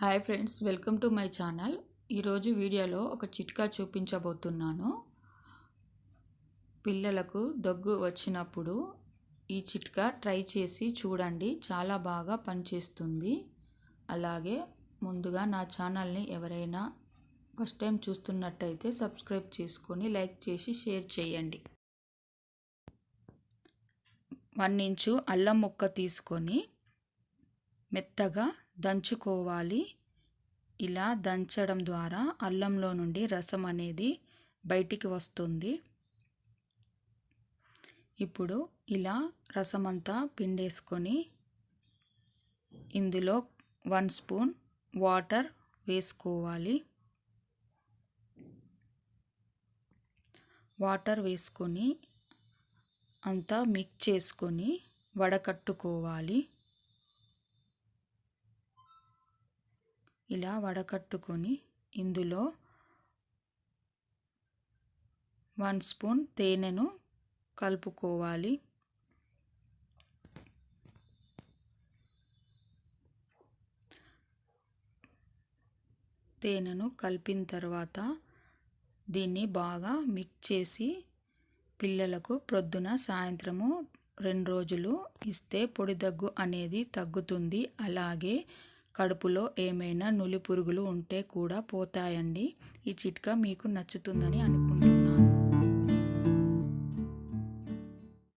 Hi friends, welcome to my channel. ఈరోజు వీడియోలో ఒక చిట్కా చూపించబోతున్నాను. పిల్లలకు దగ్గు వచ్చినప్పుడు ఈ చిట్కా ట్రై చేసి చూడండి, చాలా బాగా పనిచేస్తుంది. అలాగే ముందుగా నా ఛానల్ని ఎవరైనా ఫస్ట్ టైం చూస్తున్నట్టయితే సబ్స్క్రైబ్ చేసుకొని లైక్ చేసి షేర్ చేయండి. 1 ఇంచు అల్లం ముక్క తీసుకొని మెత్తగా దంచుకోవాలి. ఇలా దంచడం ద్వారా అల్లంలో నుండి రసం అనేది బయటికి వస్తుంది. ఇప్పుడు ఇలా రసం అంతా పిండేసుకొని ఇందులో 1 స్పూన్ వాటర్ వేసుకోవాలి. వాటర్ వేసుకొని అంతా మిక్స్ చేసుకొని వడకట్టుకోవాలి. ఇలా వడకట్టుకొని ఇందులో 1 స్పూన్ తేనెను కలుపుకోవాలి. తేనెను కలిపిన తర్వాత దీన్ని బాగా మిక్స్ చేసి పిల్లలకు ప్రొద్దున సాయంత్రము 2 రోజులు ఇస్తే పొడి దగ్గు అనేది తగ్గుతుంది. అలాగే కడుపులో ఏమైనా నులి పురుగులు ఉంటే కూడా పోతాయండి. ఈ చిట్కా మీకు నచ్చుతుందని అనుకుంటున్నాను.